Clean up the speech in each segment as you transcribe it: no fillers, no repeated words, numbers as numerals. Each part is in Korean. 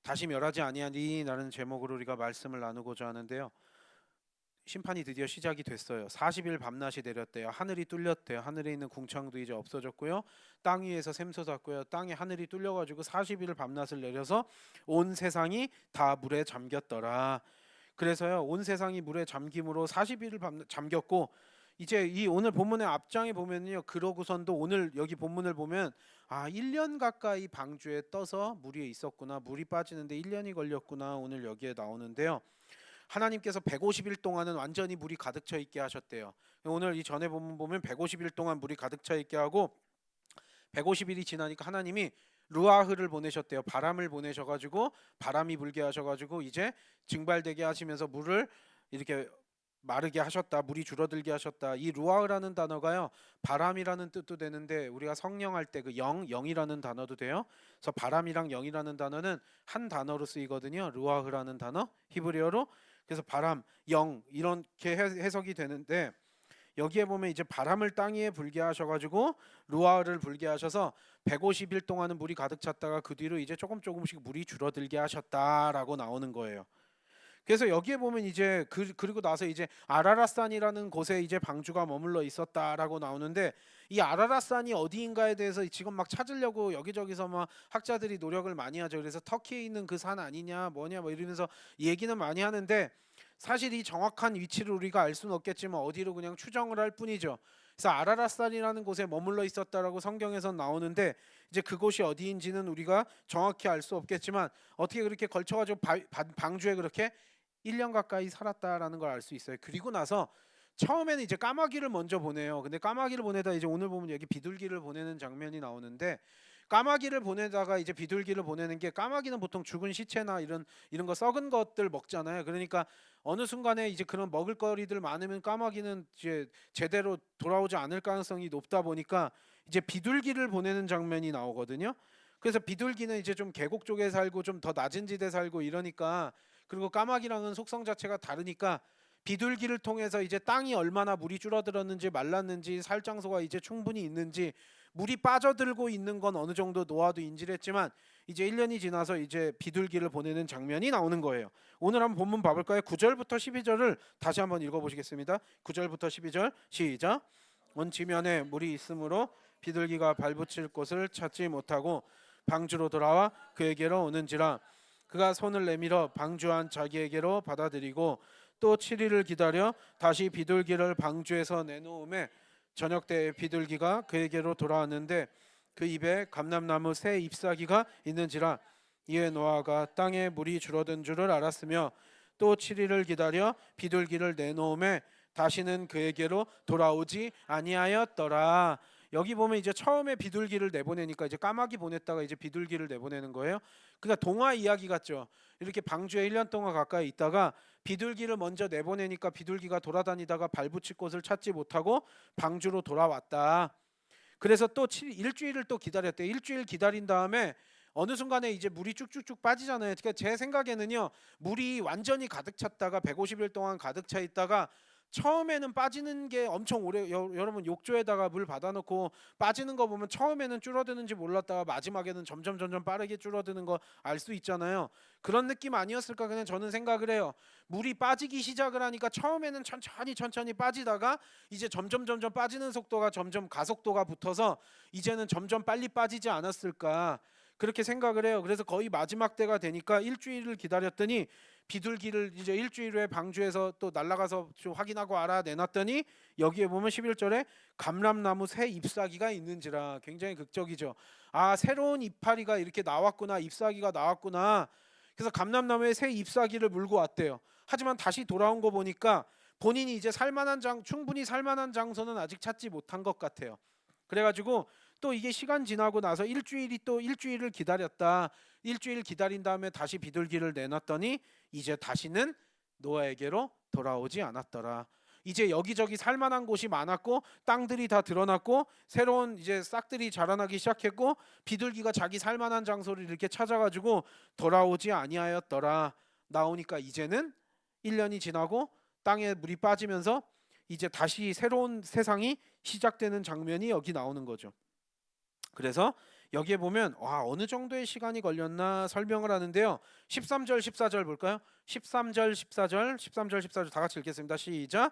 다시 멸하지 아니하리라는 제목으로 우리가 말씀을 나누고자 하는데요. 심판이 드디어 시작이 됐어요. 40일 밤낮이 내렸대요. 하늘이 뚫렸대요. 하늘에 있는 궁창도 이제 없어졌고요. 땅 위에서 샘솟았고요. 땅에 하늘이 뚫려가지고 40일 밤낮을 내려서 온 세상이 다 물에 잠겼더라. 그래서요, 온 세상이 물에 잠김으로 40일을 잠겼고, 이제 이 오늘 본문의 앞장에 보면요, 그러고선도 오늘 여기 본문을 보면 1년 가까이 방주에 떠서 물 위에 있었구나, 물이 빠지는데 1년이 걸렸구나, 오늘 여기에 나오는데요. 하나님께서 150일 동안은 완전히 물이 가득 차 있게 하셨대요. 오늘 이 전에 보면 150일 동안 물이 가득 차 있게 하고 150일이 지나니까 하나님이 루아흐를 보내셨대요. 바람을 보내셔가지고 바람이 불게 하셔가지고 이제 증발되게 하시면서 물을 이렇게 마르게 하셨다. 물이 줄어들게 하셨다. 이 루아흐라는 단어가요, 바람이라는 뜻도 되는데 우리가 성령할 때 그 영이라는 단어도 돼요. 그래서 바람이랑 영이라는 단어는 한 단어로 쓰이거든요. 루아흐라는 단어, 히브리어로. 그래서 바람, 영 이렇게 해석이 되는데, 여기에 보면 이제 바람을 땅 위에 불게 하셔가지고 루아를 불게 하셔서 150일 동안은 물이 가득 찼다가 그 뒤로 이제 조금씩 물이 줄어들게 하셨다라고 나오는 거예요. 그래서 여기에 보면 이제 그리고 나서 이제 아라랏산이라는 곳에 이제 방주가 머물러 있었다라고 나오는데, 이 아라랏산이 어디인가에 대해서 지금 막 찾으려고 여기저기서 막 학자들이 노력을 많이 하죠. 그래서 터키에 있는 그 산 아니냐 뭐냐 뭐 이러면서 얘기는 많이 하는데, 사실 이 정확한 위치를 우리가 알 수는 없겠지만 어디로 그냥 추정을 할 뿐이죠. 그래서 아라랏산이라는 곳에 머물러 있었다라고 성경에서 나오는데, 이제 그곳이 어디인지는 우리가 정확히 알 수 없겠지만 어떻게 그렇게 걸쳐가지고 방주에 그렇게 1년 가까이 살았다라는 걸 알 수 있어요. 그리고 나서 처음에는 이제 까마귀를 먼저 보내요. 근데 까마귀를 보내다 이제 오늘 보면 여기 비둘기를 보내는 장면이 나오는데, 까마귀를 보내다가 이제 비둘기를 보내는 게, 까마귀는 보통 죽은 시체나 이런 거 썩은 것들 먹잖아요. 그러니까 어느 순간에 이제 그런 먹을거리들 많으면 까마귀는 이제 제대로 돌아오지 않을 가능성이 높다 보니까 이제 비둘기를 보내는 장면이 나오거든요. 그래서 비둘기는 이제 좀 계곡 쪽에 살고 좀 더 낮은 지대 살고 이러니까, 그리고 까마귀랑은 속성 자체가 다르니까 비둘기를 통해서 이제 땅이 얼마나 물이 줄어들었는지 말랐는지 살 장소가 이제 충분히 있는지, 물이 빠져들고 있는 건 어느 정도 노아도 인지를 했지만 이제 1년이 지나서 이제 비둘기를 보내는 장면이 나오는 거예요. 오늘 한번 본문 봐볼까요? 9절부터 12절을 다시 한번 읽어보시겠습니다. 9절부터 12절 시작. 온 지면에 물이 있으므로 비둘기가 발붙일 곳을 찾지 못하고 방주로 돌아와 그에게로 오는지라, 그가 손을 내밀어 방주한 자기에게로 받아들이고 또 7일을 기다려 다시 비둘기를 방주에서 내놓음에 저녁 때에 비둘기가 그에게로 돌아왔는데 그 입에 감람나무 새 잎사귀가 있는지라, 이에 노아가 땅에 물이 줄어든 줄을 알았으며 또 7일을 기다려 비둘기를 내놓음에 다시는 그에게로 돌아오지 아니하였더라. 여기 보면 이제 처음에 비둘기를 내보내니까 이제 까마귀 보냈다가 이제 비둘기를 내보내는 거예요. 그러니까 동화 이야기 같죠. 이렇게 방주에 1년 동안 가까이 있다가 비둘기를 먼저 내보내니까 비둘기가 돌아다니다가 발붙일 곳을 찾지 못하고 방주로 돌아왔다. 그래서 또 일주일을 또 기다렸대. 일주일 기다린 다음에 어느 순간에 이제 물이 쭉쭉쭉 빠지잖아요. 그러니까 제 생각에는요, 물이 완전히 가득 찼다가 150일 동안 가득 차 있다가 처음에는 빠지는 게 엄청 오래, 여러분 욕조에다가 물 받아놓고 빠지는 거 보면 처음에는 줄어드는지 몰랐다가 마지막에는 점점 빠르게 줄어드는 거 알 수 있잖아요. 그런 느낌 아니었을까 그냥 저는 생각을 해요. 물이 빠지기 시작을 하니까 처음에는 천천히 빠지다가 이제 점점 빠지는 속도가 점점 가속도가 붙어서 이제는 점점 빨리 빠지지 않았을까 그렇게 생각을 해요. 그래서 거의 마지막 때가 되니까 일주일을 기다렸더니 비둘기를 이제 일주일 후에 방주에서 또 날아가서 좀 확인하고 알아내놨더니, 여기에 보면 11절에 감람나무 새 잎사귀가 있는지라. 굉장히 극적이죠. 새로운 이파리가 이렇게 나왔구나, 잎사귀가 나왔구나. 그래서 감람나무에 새 잎사귀를 물고 왔대요. 하지만 다시 돌아온 거 보니까 본인이 이제 충분히 살만한 장소는 아직 찾지 못한 것 같아요. 그래가지고 또 이게 시간 지나고 나서 일주일을 기다렸다. 일주일 기다린 다음에 다시 비둘기를 내놨더니 이제 다시는 노아에게로 돌아오지 않았더라. 이제 여기저기 살만한 곳이 많았고 땅들이 다 드러났고 새로운 이제 싹들이 자라나기 시작했고 비둘기가 자기 살만한 장소를 이렇게 찾아가지고 돌아오지 아니하였더라. 나오니까 이제는 1년이 지나고 땅에 물이 빠지면서 이제 다시 새로운 세상이 시작되는 장면이 여기 나오는 거죠. 그래서 여기에 보면 와 어느 정도의 시간이 걸렸나 설명을 하는데요. 13절 14절 볼까요? 13절 14절 13절 14절 다 같이 읽겠습니다. 시작.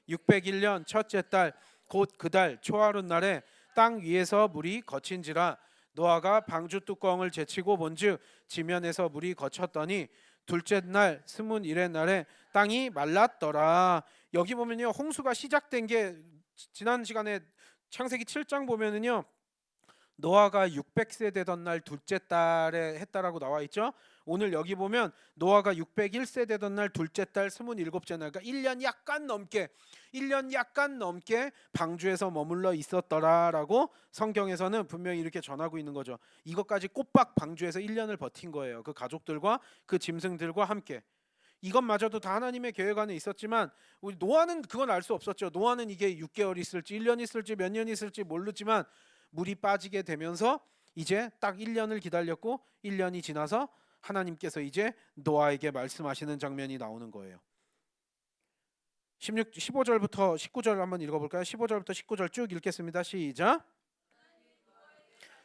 601년 첫째 달 곧 그 달 초하룻 날에 땅 위에서 물이 거친지라 노아가 방주 뚜껑을 제치고 본즉 지면에서 물이 거쳤더니 둘째 날 스물일의 날에 땅이 말랐더라. 여기 보면요 홍수가 시작된 게 지난 시간에 창세기 7장 보면은요 노아가 600세 되던 날 둘째 달에 했다라고 나와 있죠. 오늘 여기 보면 노아가 601세 되던 날 둘째 달 27째 날, 그러니까 1년 약간 넘게 방주에서 머물러 있었더라라고 성경에서는 분명히 이렇게 전하고 있는 거죠. 이것까지 꼬박 방주에서 1년을 버틴 거예요. 그 가족들과 그 짐승들과 함께. 이것마저도 다 하나님의 계획 안에 있었지만 우리 노아는 그건 알 수 없었죠. 노아는 이게 6개월 있을지 1년 있을지 몇 년 있을지 모르지만 물이 빠지게 되면서 이제 딱 1년을 기다렸고 1년이 지나서 하나님께서 이제 노아에게 말씀하시는 장면이 나오는 거예요. 15절부터 19절 한번 읽어볼까요? 15절부터 19절 쭉 읽겠습니다. 시작.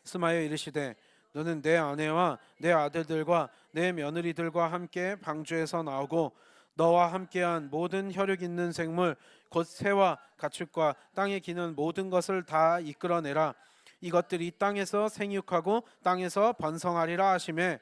스마여 이르시되 너는 내 아내와 내 아들들과 내 며느리들과 함께 방주에서 나오고 너와 함께한 모든 혈육 있는 생물 곧 새와 가축과 땅에 기는 모든 것을 다 이끌어내라. 이것들이 땅에서 생육하고 땅에서 번성하리라 하시매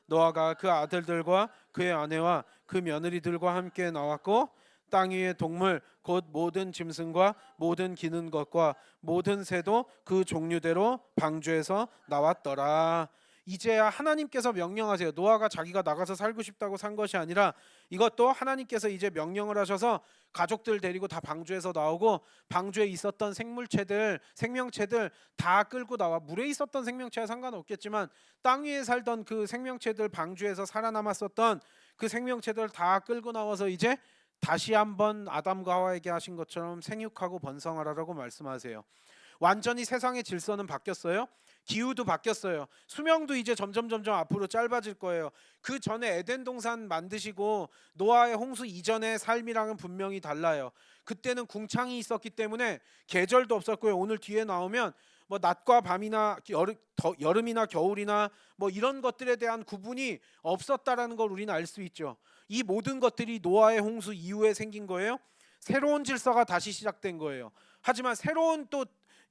노아가 그 아들들과 그의 아내와 그 며느리들과 함께 나왔고 땅 위의 동물 곧 모든 짐승과 모든 기는 것과 모든 새도 그 종류대로 방주에서 나왔더라. 이제야 하나님께서 명령하세요. 노아가 자기가 나가서 살고 싶다고 산 것이 아니라 이것도 하나님께서 이제 명령을 하셔서 가족들 데리고 다 방주에서 나오고 방주에 있었던 생명체들 다 끌고 나와. 물에 있었던 생명체와 상관없겠지만 땅 위에 살던 그 생명체들, 방주에서 살아남았었던 그 생명체들 다 끌고 나와서 이제 다시 한번 아담과 하와에게 하신 것처럼 생육하고 번성하라라고 말씀하세요. 완전히 세상의 질서는 바뀌었어요. 기후도 바뀌었어요. 수명도 이제 점점 앞으로 짧아질 거예요. 그 전에 에덴 동산 만드시고 노아의 홍수 이전의 삶이랑은 분명히 달라요. 그때는 궁창이 있었기 때문에 계절도 없었고요. 오늘 뒤에 나오면 뭐 낮과 밤이나 여름이나 겨울이나 뭐 이런 것들에 대한 구분이 없었다라는 걸 우리는 알 수 있죠. 이 모든 것들이 노아의 홍수 이후에 생긴 거예요. 새로운 질서가 다시 시작된 거예요. 하지만 새로운 또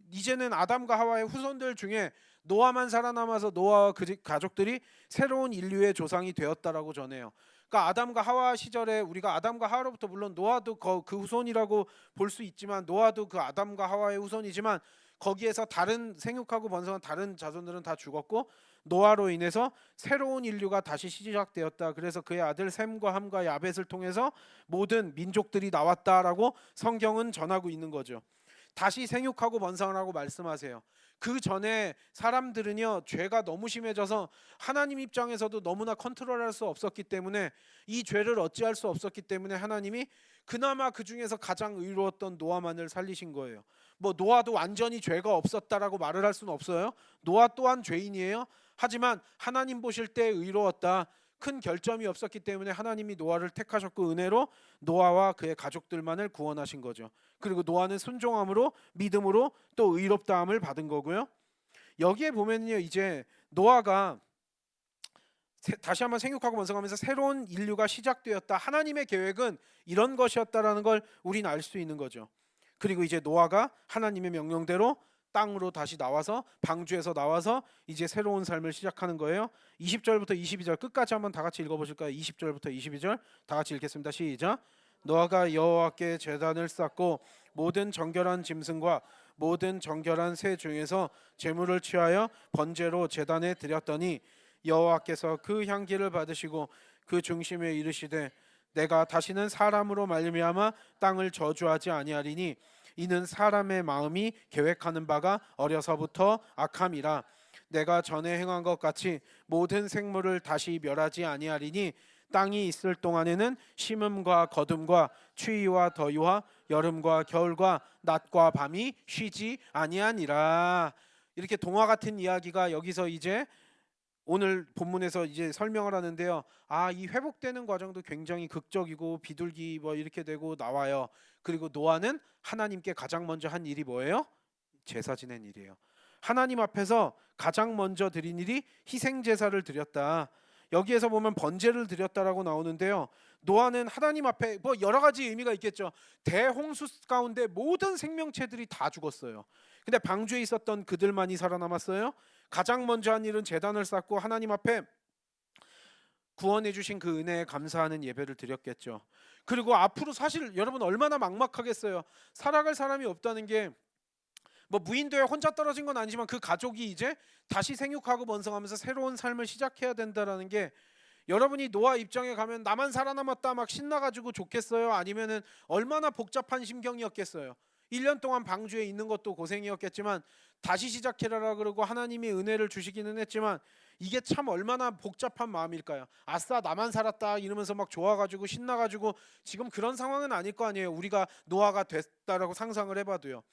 이제는 아담과 하와의 후손들 중에 노아만 살아남아서 노아와 그 가족들이 새로운 인류의 조상이 되었다라고 전해요. 그러니까 아담과 하와 시절에 우리가 아담과 하와로부터 물론 노아도 그 후손이라고 볼 수 있지만 노아도 그 아담과 하와의 후손이지만 거기에서 다른 생육하고 번성한 다른 자손들은 다 죽었고 노아로 인해서 새로운 인류가 다시 시작되었다. 그래서 그의 아들 셈과 함과 야벳을 통해서 모든 민족들이 나왔다라고 성경은 전하고 있는 거죠. 다시 생육하고 번성을 하고 말씀하세요. 그 전에 사람들은요 죄가 너무 심해져서 하나님 입장에서도 너무나 컨트롤할 수 없었기 때문에 이 죄를 어찌할 수 없었기 때문에 하나님이 그나마 그 중에서 가장 의로웠던 노아만을 살리신 거예요. 뭐 노아도 완전히 죄가 없었다라고 말을 할 수는 없어요. 노아 또한 죄인이에요. 하지만 하나님 보실 때 의로웠다. 큰 결점이 없었기 때문에 하나님이 노아를 택하셨고 은혜로 노아와 그의 가족들만을 구원하신 거죠. 그리고 노아는 순종함으로 믿음으로 또 의롭다함을 받은 거고요. 여기에 보면요 이제 노아가 다시 한번 생육하고 번성하면서 새로운 인류가 시작되었다. 하나님의 계획은 이런 것이었다라는 걸 우리는 알 수 있는 거죠. 그리고 이제 노아가 하나님의 명령대로 땅으로 다시 나와서 방주에서 나와서 이제 새로운 삶을 시작하는 거예요. 20절부터 22절 끝까지 한번 다 같이 읽어보실까요? 20절부터 22절 다 같이 읽겠습니다. 시작. 노아가 여호와께 제단을 쌓고 모든 정결한 짐승과 모든 정결한 새 중에서 제물을 취하여 번제로 제단에 드렸더니 여호와께서 그 향기를 받으시고 그 중심에 이르시되 내가 다시는 사람으로 말미암아 땅을 저주하지 아니하리니 이는 사람의 마음이 계획하는 바가 어려서부터 악함이라. 내가 전에 행한 것 같이 모든 생물을 다시 멸하지 아니하리니 땅이 있을 동안에는 심음과 거둠과 추위와 더위와 여름과 겨울과 낮과 밤이 쉬지 아니하니라. 이렇게 동화 같은 이야기가 여기서 이제 오늘 본문에서 이제 설명을 하는데요. 이 회복되는 과정도 굉장히 극적이고 비둘기 뭐 이렇게 되고 나와요. 그리고 노아는 하나님께 가장 먼저 한 일이 뭐예요? 제사 지낸 일이에요. 하나님 앞에서 가장 먼저 드린 일이 희생 제사를 드렸다. 여기에서 보면 번제를 드렸다라고 나오는데요. 노아는 하나님 앞에 뭐 여러 가지 의미가 있겠죠. 대홍수 가운데 모든 생명체들이 다 죽었어요. 근데 방주에 있었던 그들만이 살아남았어요. 가장 먼저 한 일은 제단을 쌓고 하나님 앞에 구원해 주신 그 은혜에 감사하는 예배를 드렸겠죠. 그리고 앞으로 사실 여러분 얼마나 막막하겠어요. 살아갈 사람이 없다는 게 뭐 무인도에 혼자 떨어진 건 아니지만 그 가족이 이제 다시 생육하고 번성하면서 새로운 삶을 시작해야 된다라는 게, 여러분이 노아 입장에 가면 나만 살아남았다 막 신나가지고 좋겠어요? 아니면은 얼마나 복잡한 심경이었겠어요? 1년 동안 방주에 있는 것도 고생이었겠지만 다시 시작해라 그러고 하나님이 은혜를 주시기는 했지만 이게 참 얼마나 복잡한 마음일까요? 아싸 나만 살았다 이러면서 막 좋아가지고 신나가지고, 지금 그런 상황은 아닐 거 아니에요. 우리가 노아가 됐다라고 상상을 해봐도요.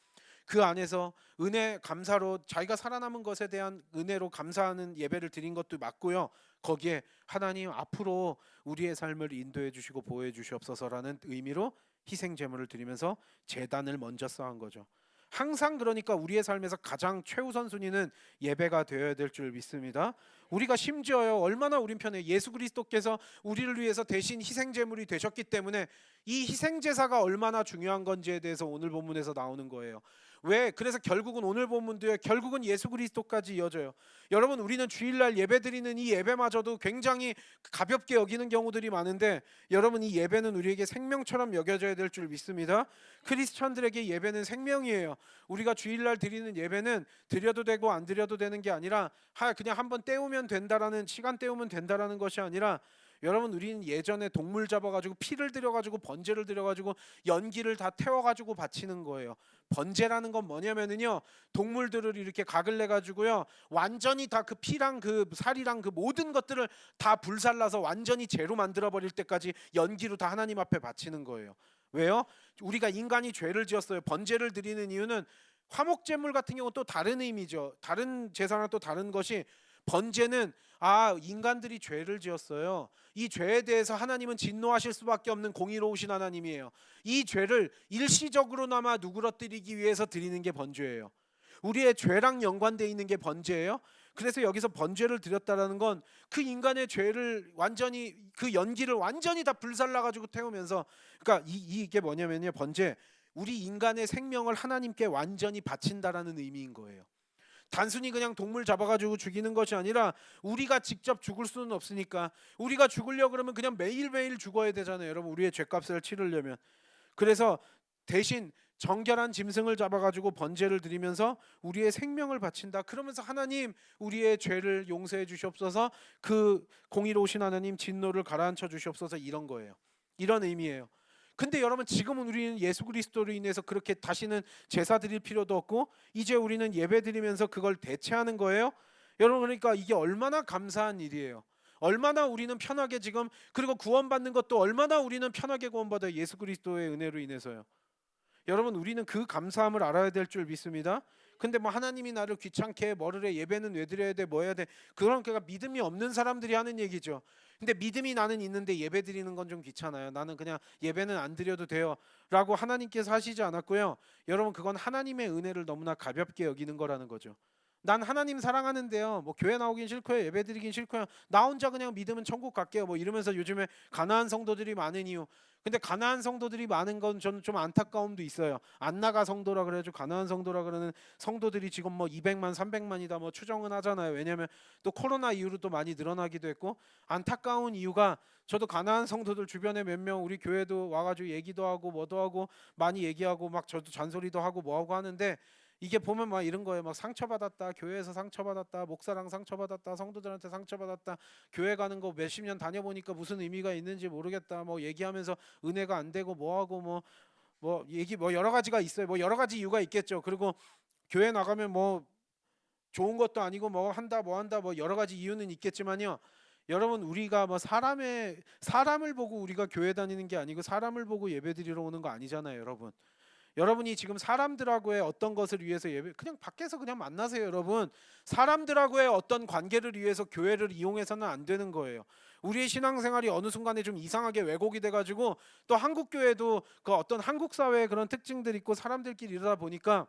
그 안에서 은혜 감사로 자기가 살아남은 것에 대한 은혜로 감사하는 예배를 드린 것도 맞고요. 거기에 하나님 앞으로 우리의 삶을 인도해 주시고 보호해 주시옵소서라는 의미로 희생 제물을 드리면서 제단을 먼저 쌓은 거죠. 항상 그러니까 우리의 삶에서 가장 최우선 순위는 예배가 되어야 될 줄 믿습니다. 우리가 심지어요 얼마나 우린 편해, 예수 그리스도께서 우리를 위해서 대신 희생 제물이 되셨기 때문에 이 희생 제사가 얼마나 중요한 건지에 대해서 오늘 본문에서 나오는 거예요. 왜? 그래서 결국은 오늘 본문도요, 결국은 예수 그리스도까지 이어져요. 여러분 우리는 주일날 예배드리는 이 예배마저도 굉장히 가볍게 여기는 경우들이 많은데, 여러분 이 예배는 우리에게 생명처럼 여겨져야 될 줄 믿습니다. 크리스천들에게 예배는 생명이에요. 우리가 주일날 드리는 예배는 드려도 되고 안 드려도 되는 게 아니라 그냥 한번 때우면 된다라는, 시간 때우면 된다라는 것이 아니라, 여러분 우리는 예전에 동물 잡아가지고 피를 들여가지고 번제를 들여가지고 연기를 다 태워가지고 바치는 거예요. 번제라는 건 뭐냐면은요, 동물들을 이렇게 각을 내가지고요 완전히 다 그 피랑 그 살이랑 그 모든 것들을 다 불살라서 완전히 재로 만들어 버릴 때까지 연기로 다 하나님 앞에 바치는 거예요. 왜요? 우리가 인간이 죄를 지었어요. 번제를 드리는 이유는, 화목제물 같은 경우는 또 다른 의미죠. 다른 제사랑 또 다른 것이, 번제는 인간들이 죄를 지었어요. 이 죄에 대해서 하나님은 진노하실 수밖에 없는 공의로우신 하나님이에요. 이 죄를 일시적으로나마 누그러뜨리기 위해서 드리는 게 번제예요. 우리의 죄랑 연관되어 있는 게 번제예요. 그래서 여기서 번제를 드렸다라는 건 그 인간의 죄를 완전히, 그 연기를 완전히 다 불살라 가지고 태우면서, 그러니까 이게 뭐냐면요, 번제, 우리 인간의 생명을 하나님께 완전히 바친다라는 의미인 거예요. 단순히 그냥 동물 잡아가지고 죽이는 것이 아니라, 우리가 직접 죽을 수는 없으니까 우리가 죽으려고 그러면 그냥 매일매일 죽어야 되잖아요. 여러분 우리의 죄값을 치르려면. 그래서 대신 정결한 짐승을 잡아가지고 번제를 드리면서 우리의 생명을 바친다. 그러면서 하나님 우리의 죄를 용서해 주시옵소서, 그 공의로우신 하나님 진노를 가라앉혀 주시옵소서, 이런 거예요. 이런 의미예요. 근데 여러분 지금은 우리는 예수 그리스도로 인해서 그렇게 다시는 제사 드릴 필요도 없고 이제 우리는 예배 드리면서 그걸 대체하는 거예요. 여러분 그러니까 이게 얼마나 감사한 일이에요. 얼마나 우리는 편하게 지금, 그리고 구원받는 것도 얼마나 우리는 편하게 구원받아요. 예수 그리스도의 은혜로 인해서요. 여러분 우리는 그 감사함을 알아야 될 줄 믿습니다. 근데 뭐 하나님이 나를 귀찮게 해, 뭐를 해, 예배는 왜 드려야 돼, 뭐 해야 돼, 그런 그러니까 믿음이 없는 사람들이 하는 얘기죠. 근데 믿음이 나는 있는데 예배 드리는 건 좀 귀찮아요. 나는 그냥 예배는 안 드려도 돼요 라고 하나님께서 하시지 않았고요. 여러분 그건 하나님의 은혜를 너무나 가볍게 여기는 거라는 거죠. 난 하나님 사랑하는데요, 뭐 교회 나오긴 싫고요, 예배 드리긴 싫고요, 나 혼자 그냥 믿으면 천국 갈게요, 뭐 이러면서 요즘에 가난한 성도들이 많은 이유. 근데 가난한 성도들이 많은 건 저는 좀 안타까움도 있어요. 안나가 성도라 그래가지고 가난한 성도라 그러는 성도들이 지금 뭐 200만 300만이다 뭐 추정은 하잖아요. 왜냐하면 또 코로나 이후로 또 많이 늘어나기도 했고. 안타까운 이유가, 저도 가난한 성도들 주변에 몇 명 우리 교회도 와가지고 얘기도 하고 뭐도 하고 많이 얘기하고 막 저도 잔소리도 하고 뭐하고 하는데, 이게 보면 막 이런 거예요. 막 상처받았다, 교회에서 상처받았다, 목사랑 상처받았다, 성도들한테 상처받았다, 교회 가는 거 몇십 년 다녀보니까 무슨 의미가 있는지 모르겠다, 뭐 얘기하면서 은혜가 안 되고 뭐하고 뭐 얘기 뭐 여러 가지가 있어요. 뭐 여러 가지 이유가 있겠죠. 그리고 교회 나가면 뭐 좋은 것도 아니고 뭐 한다 뭐 한다 뭐 여러 가지 이유는 있겠지만요. 여러분 우리가 뭐 사람을 보고 우리가 교회 다니는 게 아니고 사람을 보고 예배드리러 오는 거 아니잖아요, 여러분. 여러분이 지금 사람들하고의 어떤 것을 위해서 예배, 그냥 밖에서 그냥 만나세요, 여러분. 사람들하고의 어떤 관계를 위해서 교회를 이용해서는 안 되는 거예요. 우리의 신앙생활이 어느 순간에 좀 이상하게 왜곡이 돼가지고, 또 한국 교회도 그 어떤 한국 사회의 그런 특징들이 있고 사람들끼리 이러다 보니까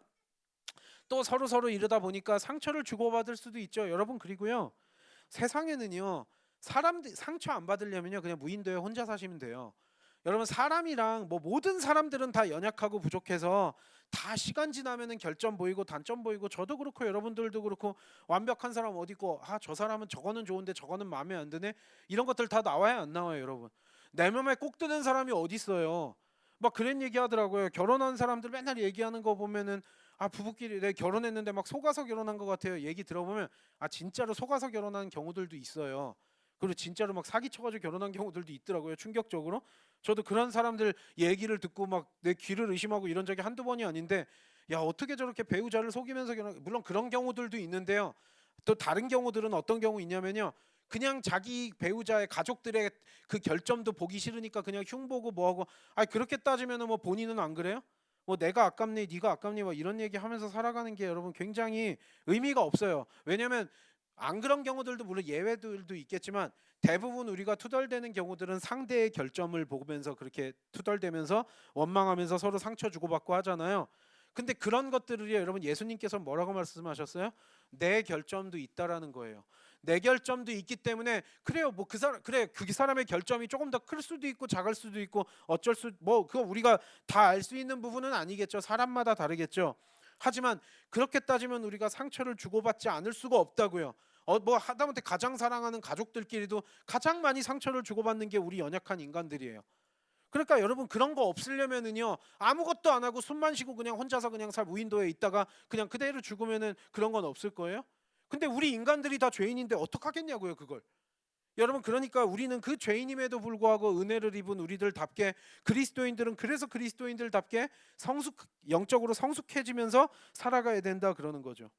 또 서로 이러다 보니까 상처를 주고받을 수도 있죠. 여러분 그리고요. 세상에는요. 사람들 상처 안 받으려면요. 그냥 무인도에 혼자 사시면 돼요. 여러분 사람이랑 뭐 모든 사람들은 다 연약하고 부족해서 다 시간 지나면은 결점 보이고 단점 보이고 저도 그렇고 여러분들도 그렇고 완벽한 사람 어디 있고 아 저 사람은 저거는 좋은데 저거는 마음에 안 드네 이런 것들 다 나와요 안 나와요 여러분 내 맘에 꼭 드는 사람이 어디 있어요 막 그런 얘기 하더라고요 결혼한 사람들 맨날 얘기하는 거 보면은 아 부부끼리 내 결혼했는데 막 속아서 결혼한 것 같아요 얘기 들어보면 아 진짜로 속아서 결혼한 경우들도 있어요 그리고 진짜로 막 사기쳐가지고 결혼한 경우들도 있더라고요 충격적으로 저도 그런 사람들 얘기를 듣고 막 내 귀를 의심하고 이런 적이 한두 번이 아닌데 야 어떻게 저렇게 배우자를 속이면서 결혼 물론 그런 경우들도 있는데요 또 다른 경우들은 어떤 경우 있냐면요 그냥 자기 배우자의 가족들의 그 결점도 보기 싫으니까 그냥 흉보고 뭐하고 아 그렇게 따지면은 뭐 본인은 안 그래요? 뭐 내가 아깝니 네가 아깝니 뭐 이런 얘기 하면서 살아가는 게 여러분 굉장히 의미가 없어요 왜냐면 안 그런 경우들도 물론 예외들도 있겠지만 대부분 우리가 투덜대는 경우들은 상대의 결점을 보면서 그렇게 투덜대면서 원망하면서 서로 상처 주고받고 하잖아요. 근데 그런 것들을 여러분 예수님께서 뭐라고 말씀하셨어요? 내 결점도 있다라는 거예요. 내 결점도 있기 때문에 그래요. 뭐 그 사람 그래 그 사람의 결점이 조금 더 클 수도 있고 작을 수도 있고 어쩔 수 뭐 그거 우리가 다 알 수 있는 부분은 아니겠죠. 사람마다 다르겠죠. 하지만 그렇게 따지면 우리가 상처를 주고받지 않을 수가 없다고요. 뭐 하다못해 가장 사랑하는 가족들끼리도 가장 많이 상처를 주고받는 게 우리 연약한 인간들이에요. 그러니까 여러분 그런 거 없으려면은요 아무것도 안 하고 숨만 쉬고 그냥 혼자서 그냥 살 무인도에 있다가 그냥 그대로 죽으면은 그런 건 없을 거예요. 근데 우리 인간들이 다 죄인인데 어떡하겠냐고요 그걸. 여러분 그러니까 우리는 그 죄인임에도 불구하고 은혜를 입은 우리들답게 그리스도인들은 그래서 그리스도인들답게 영적으로 성숙해지면서 살아가야 된다 그러는 거죠.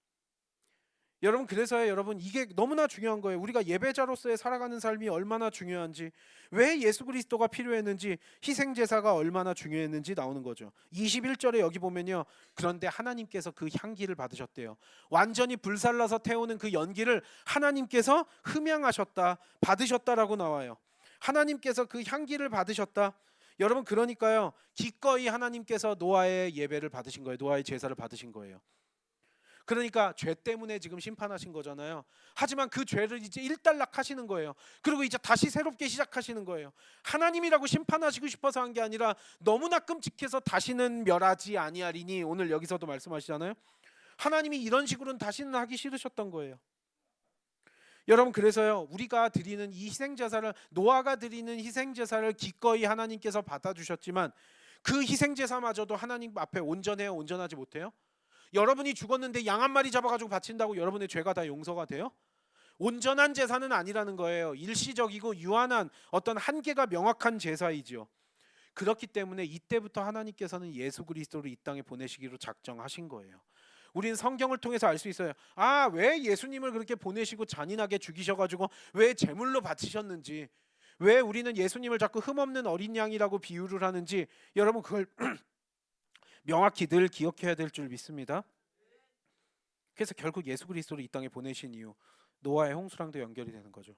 여러분 그래서요 여러분 이게 너무나 중요한 거예요. 우리가 예배자로서의 살아가는 삶이 얼마나 중요한지 왜 예수 그리스도가 필요했는지 희생 제사가 얼마나 중요했는지 나오는 거죠. 21절에 여기 보면요. 그런데 하나님께서 그 향기를 받으셨대요. 완전히 불살라서 태우는 그 연기를 하나님께서 흠양하셨다. 받으셨다라고 나와요. 하나님께서 그 향기를 받으셨다. 여러분 그러니까요. 기꺼이 하나님께서 노아의 예배를 받으신 거예요. 노아의 제사를 받으신 거예요. 그러니까 죄 때문에 지금 심판하신 거잖아요. 하지만 그 죄를 이제 일단락 하시는 거예요. 그리고 이제 다시 새롭게 시작하시는 거예요. 하나님이라고 심판하시고 싶어서 한 게 아니라 너무나 끔찍해서 다시는 멸하지 아니하리니 오늘 여기서도 말씀하시잖아요. 하나님이 이런 식으로는 다시는 하기 싫으셨던 거예요. 여러분 그래서요 우리가 드리는 이 희생제사를 노아가 드리는 희생제사를 기꺼이 하나님께서 받아주셨지만 그 희생제사마저도 하나님 앞에 온전해요 온전하지 못해요? 여러분이 죽었는데 양 한 마리 잡아가지고 바친다고 여러분의 죄가 다 용서가 돼요? 온전한 제사는 아니라는 거예요. 일시적이고 유한한 어떤 한계가 명확한 제사이지요. 그렇기 때문에 이때부터 하나님께서는 예수 그리스도를 이 땅에 보내시기로 작정하신 거예요. 우리는 성경을 통해서 알 수 있어요. 아, 왜 예수님을 그렇게 보내시고 잔인하게 죽이셔가지고 왜 제물로 바치셨는지, 왜 우리는 예수님을 자꾸 흠없는 어린 양이라고 비유를 하는지 여러분 그걸 명확히 늘 기억해야 될 줄 믿습니다. 그래서 결국 예수 그리스도를 이 땅에 보내신 이유 노아의 홍수랑도 연결이 되는 거죠.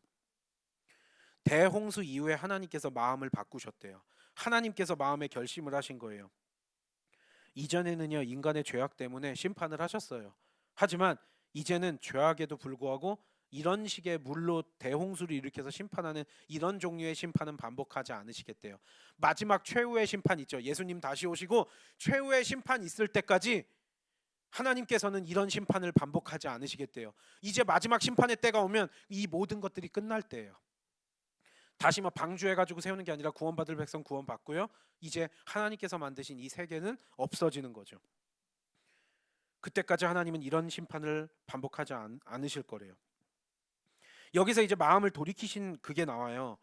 대홍수 이후에 하나님께서 마음을 바꾸셨대요. 하나님께서 마음에 결심을 하신 거예요. 이전에는요 인간의 죄악 때문에 심판을 하셨어요. 하지만 이제는 죄악에도 불구하고 이런 식의 물로 대홍수를 일으켜서 심판하는 이런 종류의 심판은 반복하지 않으시겠대요. 마지막 최후의 심판 있죠. 예수님 다시 오시고 최후의 심판 있을 때까지 하나님께서는 이런 심판을 반복하지 않으시겠대요. 이제 마지막 심판의 때가 오면 이 모든 것들이 끝날 때예요. 다시 뭐 방주해가지고 세우는 게 아니라 구원받을 백성 구원받고요. 이제 하나님께서 만드신 이 세계는 없어지는 거죠. 그때까지 하나님은 이런 심판을 반복하지 않으실 거래요. 여기서 이제 마음을 돌이키신 그게 나와요.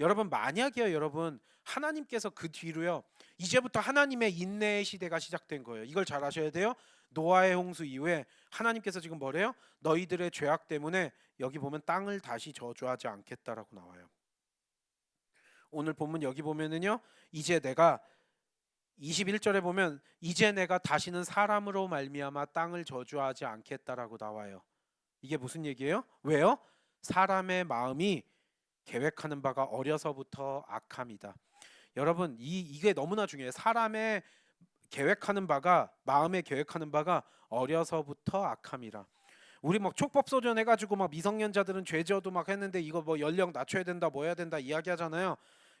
여러분 만약이요 여러분 하나님께서 그 뒤로요 이제부터 하나님의 인내의 시대가 시작된 거예요. 이걸 잘 아셔야 돼요. 노아의 홍수 이후에 하나님께서 지금 뭐래요? 너희들의 죄악 때문에 여기 보면 땅을 다시 저주하지 않겠다라고 나와요. 오늘 본문 여기 보면은요 이제 내가 21절에 보면 이제 내가 다시는 사람으로 말미암아 땅을 저주하지 않겠다라고 나와요. 이게 무슨 얘기예요? 왜요? 사람의 마음이 계획하는 바가 어려서부터 악함이다. 여러분 이게 너무나 중요해요. 사람의 계획하는 바가 마음에 계획하는 바가 어려서부터 악함이라. 우리 막 촉법소년 해가지고 막 미성년자들은 죄 지어도 막 했는데 이거 뭐 연령 낮춰야 된다 뭐 해야 된다 이야기하잖아요.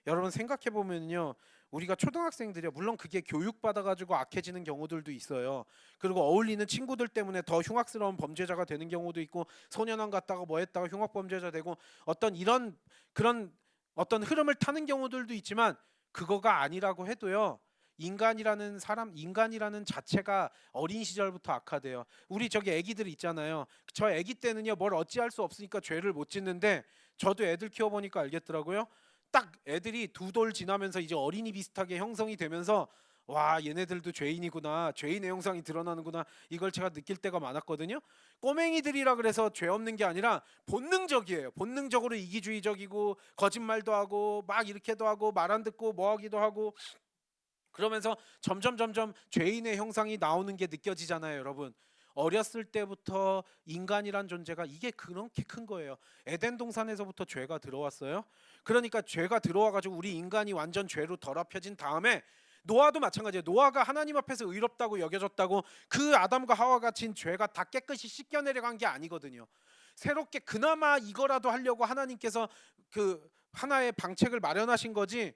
여러분 생각해 보면요, 우리가 초등학생들이요, 물론 그게 교육받아가지고 악해지는 경우들도 있어요. 그리고 어울리는 친구들 때문에 더 흉악스러운 범죄자가 되는 경우도 있고, 소년원 갔다가 뭐 했다가 흉악범죄자 되고, 어떤 이런 그런 어떤 흐름을 타는 경우들도 있지만, 그거가 아니라고 해도요, 인간이라는 자체가 어린 시절부터 악하대요. 우리 저기 애기들 있잖아요. 저 애기 때는요, 뭘 어찌할 수 없으니까 죄를 못 짓는데, 저도 애들 키워보니까 알겠더라고요. 딱 애들이 두 돌 지나면서 이제 어린이 비슷하게 형성이 되면서, 와, 얘네들도 죄인이구나, 죄인의 형상이 드러나는구나, 이걸 제가 느낄 때가 많았거든요. 꼬맹이들이라 그래서 죄 없는 게 아니라 본능적이에요. 본능적으로 이기주의적이고 거짓말도 하고 막 이렇게도 하고 말 안 듣고 뭐 하기도 하고, 그러면서 점점 죄인의 형상이 나오는 게 느껴지잖아요, 여러분. 어렸을 때부터 인간이란 존재가 이게 그렇게 큰 거예요. 에덴 동산에서부터 죄가 들어왔어요. 그러니까 죄가 들어와가지고 우리 인간이 완전 죄로 더럽혀진 다음에, 노아도 마찬가지예요. 노아가 하나님 앞에서 의롭다고 여겨졌다고 그 아담과 하와가 진 죄가 다 깨끗이 씻겨내려간 게 아니거든요. 새롭게 그나마 이거라도 하려고 하나님께서 그 하나의 방책을 마련하신 거지,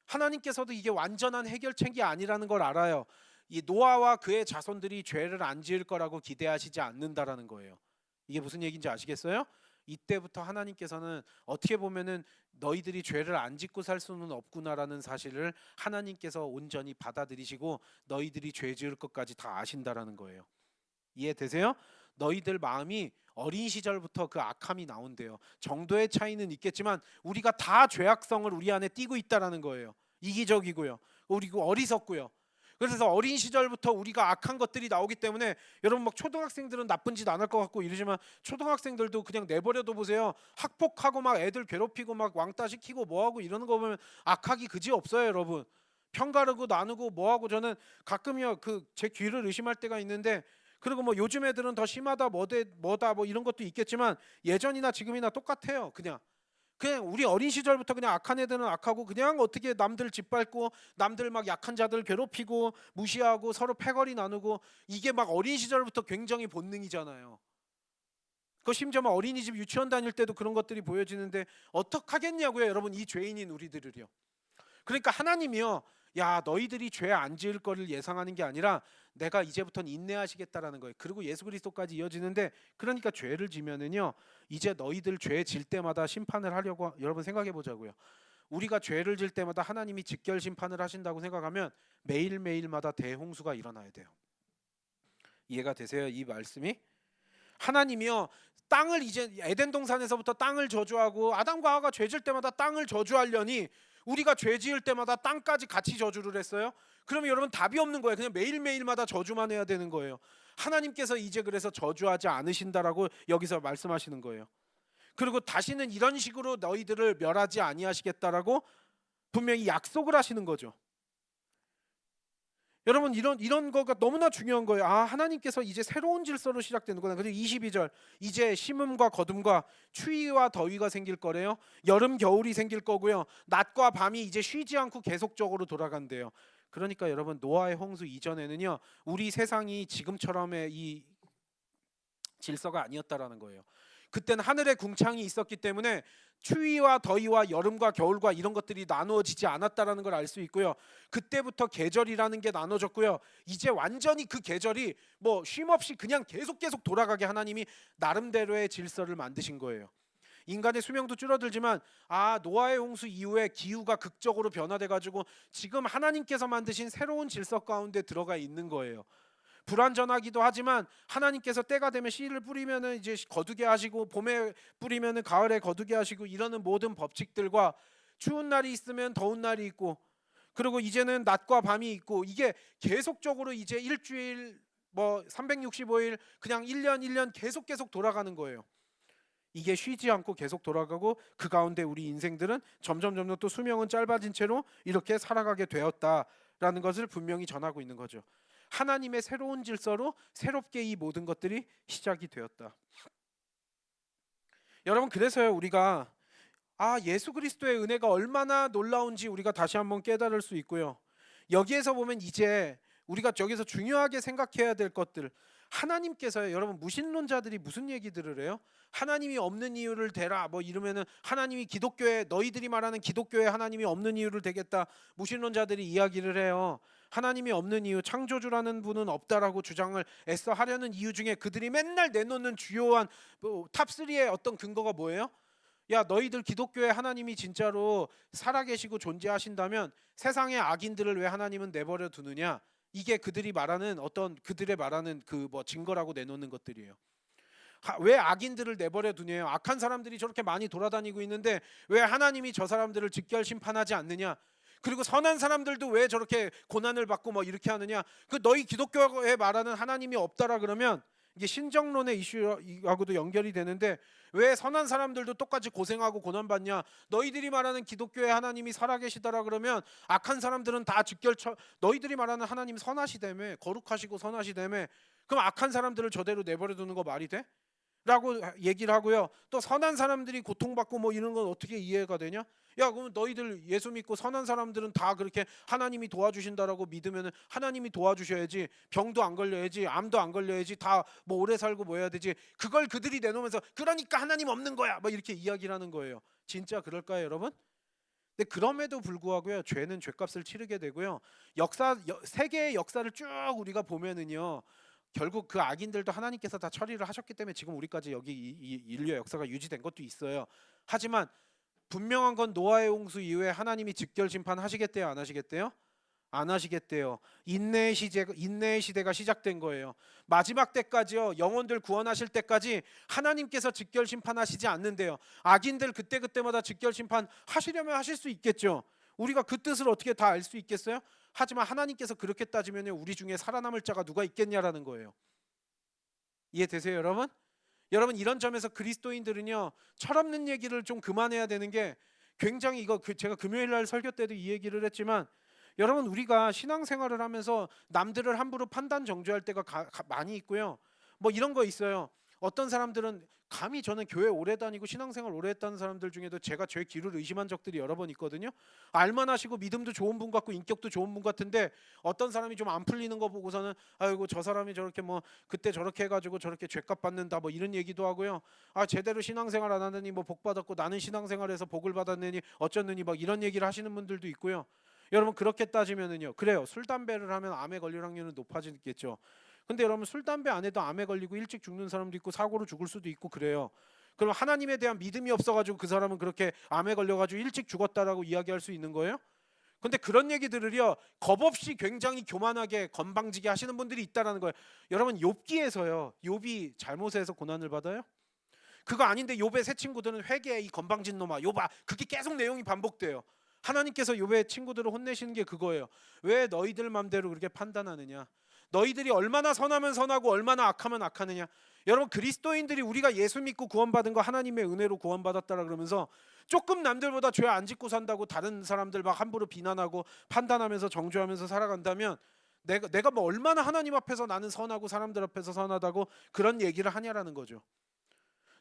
하나님께서도 이게 완전한 해결책이 아니라는 걸 알아요. 이 노아와 그의 자손들이 죄를 안 지을 거라고 기대하시지 않는다라는 거예요. 이게 무슨 얘기인지 아시겠어요? 이때부터 하나님께서는 어떻게 보면은 너희들이 죄를 안 짓고 살 수는 없구나라는 사실을 하나님께서 온전히 받아들이시고, 너희들이 죄 지을 것까지 다 아신다라는 거예요. 이해되세요? 너희들 마음이 어린 시절부터 그 악함이 나온대요. 정도의 차이는 있겠지만 우리가 다 죄악성을 우리 안에 띠고 있다라는 거예요. 이기적이고요, 그리고 어리석고요. 그래서 어린 시절부터 우리가 악한 것들이 나오기 때문에, 여러분 막 초등학생들은 나쁜 짓 안 할 것 같고 이러지만, 초등학생들도 그냥 내버려둬 보세요. 학폭하고 막 애들 괴롭히고 막 왕따 시키고 뭐하고 이러는 거 보면 악하기 그지 없어요, 여러분. 편가르고 나누고 뭐하고, 저는 가끔요 그 제 귀를 의심할 때가 있는데, 그리고 뭐 요즘 애들은 더 심하다 뭐다 뭐 이런 것도 있겠지만, 예전이나 지금이나 똑같아요. 그냥 우리 어린 시절부터 그냥 악한 애들은 악하고, 그냥 어떻게 남들 짓밟고 남들 막 약한 자들 괴롭히고 무시하고 서로 패거리 나누고, 이게 막 어린 시절부터 굉장히 본능이잖아요. 그 심지어 막 어린이집 유치원 다닐 때도 그런 것들이 보여지는데 어떡하겠냐고요, 여러분, 이 죄인인 우리들을요. 그러니까 하나님이요, 야, 너희들이 죄 안 지을 거를 예상하는 게 아니라 내가 이제부터는 인내하시겠다라는 거예요. 그리고 예수 그리스도까지 이어지는데, 그러니까 죄를 지면은요, 이제 너희들 죄 질 때마다 심판을 하려고, 여러분 생각해 보자고요. 우리가 죄를 질 때마다 하나님이 직결 심판을 하신다고 생각하면 매일매일마다 대홍수가 일어나야 돼요. 이해가 되세요, 이 말씀이? 하나님이요, 땅을 이제 에덴 동산에서부터 땅을 저주하고, 아담과 하와가 죄질 때마다 땅을 저주하려니 우리가 죄 지을 때마다 땅까지 같이 저주를 했어요. 그러면 여러분 답이 없는 거예요. 그냥 매일매일마다 저주만 해야 되는 거예요. 하나님께서 이제 그래서 저주하지 않으신다라고 여기서 말씀하시는 거예요. 그리고 다시는 이런 식으로 너희들을 멸하지 아니하시겠다라고 분명히 약속을 하시는 거죠. 여러분, 이런 거가 너무나 중요한 거예요. 아, 하나님께서 이제 새로운 질서로 시작되는구나. 그리고 22절, 이제 심음과 거둠과 추위와 더위가 생길 거래요. 여름 겨울이 생길 거고요. 낮과 밤이 이제 쉬지 않고 계속적으로 돌아간대요. 그러니까 여러분, 노아의 홍수 이전에는요, 우리 세상이 지금처럼의 이 질서가 아니었다라는 거예요. 그때는 하늘에 궁창이 있었기 때문에 추위와 더위와 여름과 겨울과 이런 것들이 나누어지지 않았다라는 걸 알 수 있고요. 그때부터 계절이라는 게 나눠졌고요. 이제 완전히 그 계절이 뭐 쉼없이 그냥 계속 돌아가게 하나님이 나름대로의 질서를 만드신 거예요. 인간의 수명도 줄어들지만, 노아의 홍수 이후에 기후가 극적으로 변화돼 가지고 지금 하나님께서 만드신 새로운 질서 가운데 들어가 있는 거예요. 불완전하기도 하지만 하나님께서 때가 되면 씨를 뿌리면은 이제 거두게 하시고, 봄에 뿌리면은 가을에 거두게 하시고, 이러는 모든 법칙들과, 추운 날이 있으면 더운 날이 있고, 그리고 이제는 낮과 밤이 있고, 이게 계속적으로 이제 일주일 뭐 365일 그냥 1년 계속 돌아가는 거예요. 이게 쉬지 않고 계속 돌아가고, 그 가운데 우리 인생들은 점점 또 수명은 짧아진 채로 이렇게 살아가게 되었다라는 것을 분명히 전하고 있는 거죠. 하나님의 새로운 질서로 새롭게 이 모든 것들이 시작이 되었다. 여러분, 그래서요, 우리가 예수 그리스도의 은혜가 얼마나 놀라운지 우리가 다시 한번 깨달을 수 있고요. 여기에서 보면 이제 우리가 저기서 중요하게 생각해야 될 것들, 하나님께서요, 여러분 무신론자들이 무슨 얘기들을 해요? 하나님이 없는 이유를 대라 뭐 이러면은 하나님이 기독교에 너희들이 말하는 기독교에 하나님이 없는 이유를 대겠다 무신론자들이 이야기를 해요. 하나님이 없는 이유, 창조주라는 분은 없다라고 주장을 애써 하려는 이유 중에 그들이 맨날 내놓는 주요한 탑3의 어떤 근거가 뭐예요? 야, 너희들 기독교에 하나님이 진짜로 살아계시고 존재하신다면 세상의 악인들을 왜 하나님은 내버려 두느냐? 이게 그들이 말하는 어떤 그들의 말하는 그 뭐 증거라고 내놓는 것들이에요. 왜 악인들을 내버려 두냐요? 악한 사람들이 저렇게 많이 돌아다니고 있는데 왜 하나님이 저 사람들을 직결 심판하지 않느냐? 그리고 선한 사람들도 왜 저렇게 고난을 받고 뭐 이렇게 하느냐? 그 너희 기독교에 말하는 하나님이 없다라 그러면 이게 신정론의 이슈하고도 연결이 되는데 왜 선한 사람들도 똑같이 고생하고 고난받냐? 너희들이 말하는 기독교의 하나님이 살아계시다라 그러면 악한 사람들은 다 직결처 너희들이 말하는 하나님 선하시다며 거룩하시고 선하시다며 그럼 악한 사람들을 저대로 내버려 두는 거 말이 돼? 라고 얘기를 하고요. 또 선한 사람들이 고통받고 뭐 이런 건 어떻게 이해가 되냐? 야, 그럼 너희들 예수 믿고 선한 사람들은 다 그렇게 하나님이 도와주신다라고 믿으면 하나님이 도와주셔야지. 병도 안 걸려야지, 암도 안 걸려야지, 다 뭐 오래 살고 뭐 해야 되지. 그걸 그들이 내놓으면서 그러니까 하나님 없는 거야 뭐 이렇게 이야기를 하는 거예요. 진짜 그럴까요, 여러분? 근데 그럼에도 불구하고요, 죄는 죄값을 치르게 되고요. 세계의 역사를 쭉 우리가 보면은요, 결국 그 악인들도 하나님께서 다 처리를 하셨기 때문에 지금 우리까지 여기 이 인류의 역사가 유지된 것도 있어요. 하지만 분명한 건 노아의 홍수 이후에 하나님이 직결 심판하시겠대요, 안 하시겠대요? 안 하시겠대요. 인내의 시대가 시작된 거예요. 마지막 때까지요, 영혼들 구원하실 때까지 하나님께서 직결 심판하시지 않는데요. 악인들 그때마다 직결 심판 하시려면 하실 수 있겠죠. 우리가 그 뜻을 어떻게 다 알 수 있겠어요? 하지만 하나님께서 그렇게 따지면 우리 중에 살아남을 자가 누가 있겠냐라는 거예요. 이해되세요, 여러분? 여러분, 이런 점에서 그리스도인들은요, 철없는 얘기를 좀 그만해야 되는 게 굉장히 이거 제가 금요일 날 설교 때도 이 얘기를 했지만 여러분, 우리가 신앙생활을 하면서 남들을 함부로 판단 정죄할 때가 많이 있고요. 뭐 이런 거 있어요. 어떤 사람들은 감히 저는 교회 오래 다니고 신앙생활 오래 했다는 사람들 중에도 제가 죄 기를 의심한 적들이 여러 번 있거든요. 알만하시고 믿음도 좋은 분 같고 인격도 좋은 분 같은데 어떤 사람이 좀 안 풀리는 거 보고서는 아이고 저 사람이 저렇게 뭐 그때 저렇게 해가지고 저렇게 죄값 받는다 뭐 이런 얘기도 하고요. 아, 제대로 신앙생활 안 하느니 뭐 복 받았고 나는 신앙생활에서 복을 받았느니 어쩌느니 막 이런 얘기를 하시는 분들도 있고요. 여러분, 그렇게 따지면은요, 그래요, 술 담배를 하면 암에 걸릴 확률은 높아지겠죠. 근데 여러분, 술 담배 안 해도 암에 걸리고 일찍 죽는 사람도 있고 사고로 죽을 수도 있고 그래요. 그럼 하나님에 대한 믿음이 없어가지고 그 사람은 그렇게 암에 걸려가지고 일찍 죽었다라고 이야기할 수 있는 거예요? 근데 그런 얘기들을요, 겁없이 굉장히 교만하게 건방지게 하시는 분들이 있다라는 거예요. 여러분, 욥기에서요, 욥이 잘못해서 고난을 받아요? 그거 아닌데 욥의 새 친구들은 회개해 이 건방진 놈아 욥아, 그게 계속 내용이 반복돼요. 하나님께서 욥의 친구들을 혼내시는 게 그거예요. 왜 너희들 맘대로 그렇게 판단하느냐? 너희들이 얼마나 선하면 선하고 얼마나 악하면 악하느냐? 여러분, 그리스도인들이 우리가 예수 믿고 구원받은 거 하나님의 은혜로 구원받았다라 그러면서 조금 남들보다 죄 안 짓고 산다고 다른 사람들 막 함부로 비난하고 판단하면서 정죄하면서 살아간다면 내가 뭐 얼마나 하나님 앞에서 나는 선하고 사람들 앞에서 선하다고 그런 얘기를 하냐라는 거죠.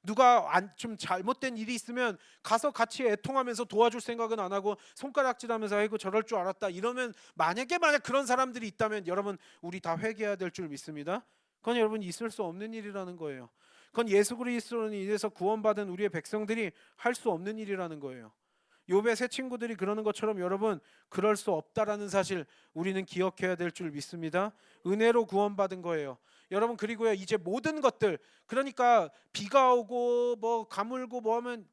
누가 좀 잘못된 일이 있으면 가서 같이 애통하면서 도와줄 생각은 안 하고 손가락질하면서 아이고 저럴 줄 알았다 이러면 만약 그런 사람들이 있다면 여러분, 우리 다 회개해야 될 줄 믿습니다. 그건 여러분 있을 수 없는 일이라는 거예요. 그건 예수 그리스도로 인해서 구원받은 우리의 백성들이 할 수 없는 일이라는 거예요. 욥의 새 친구들이 그러는 것처럼 여러분, 그럴 수 없다라는 사실 우리는 기억해야 될 줄 믿습니다. 은혜로 구원받은 거예요. 여러분, 그리고요, 이제 모든 것들, 그러니까 비가 오고 뭐 가물고 뭐 하면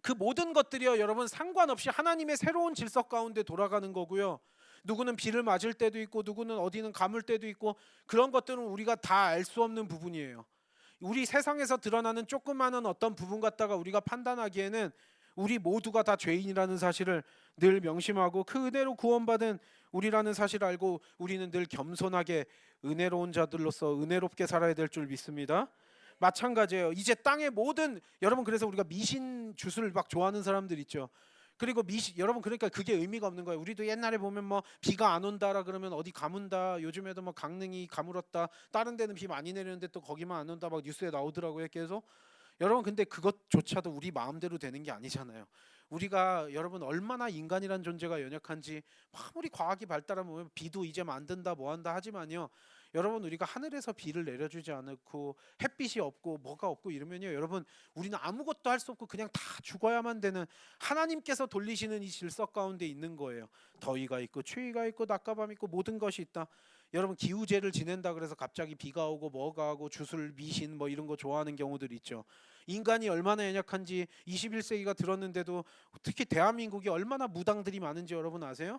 그 모든 것들이요, 여러분, 상관없이 하나님의 새로운 질서 가운데 돌아가는 거고요. 누구는 비를 맞을 때도 있고 누구는 어디는 가물 때도 있고 그런 것들은 우리가 다 알 수 없는 부분이에요. 우리 세상에서 드러나는 조그마한 어떤 부분 갖다가 우리가 판단하기에는 우리 모두가 다 죄인이라는 사실을 늘 명심하고 그 은혜로 구원받은 우리라는 사실을 알고 우리는 늘 겸손하게 은혜로운 자들로서 은혜롭게 살아야 될 줄 믿습니다. 마찬가지예요. 이제 땅의 모든 여러분, 그래서 우리가 미신 주술 막 좋아하는 사람들 있죠. 그리고 여러분, 그러니까 그게 의미가 없는 거예요. 우리도 옛날에 보면 뭐 비가 안 온다라 그러면 어디 가문다. 요즘에도 뭐 강릉이 가물었다. 다른 데는 비 많이 내리는데 또 거기만 안 온다 막 뉴스에 나오더라고요. 계속. 여러분, 근데 그것조차도 우리 마음대로 되는 게 아니잖아요. 우리가 여러분 얼마나 인간이란 존재가 연약한지 아무리 과학이 발달하면 비도 이제 만든다 뭐 한다 하지만요, 여러분 우리가 하늘에서 비를 내려주지 않고 햇빛이 없고 뭐가 없고 이러면요 여러분 우리는 아무것도 할 수 없고 그냥 다 죽어야만 되는 하나님께서 돌리시는 이 질서 가운데 있는 거예요. 더위가 있고 추위가 있고 낮과 밤 있고 모든 것이 있다. 여러분 기후제를 지낸다 그래서 갑자기 비가 오고 뭐가 오고 주술 미신 뭐 이런 거 좋아하는 경우들 있죠. 인간이 얼마나 연약한지 21세기가 들었는데도 특히 대한민국이 얼마나 무당들이 많은지 여러분 아세요?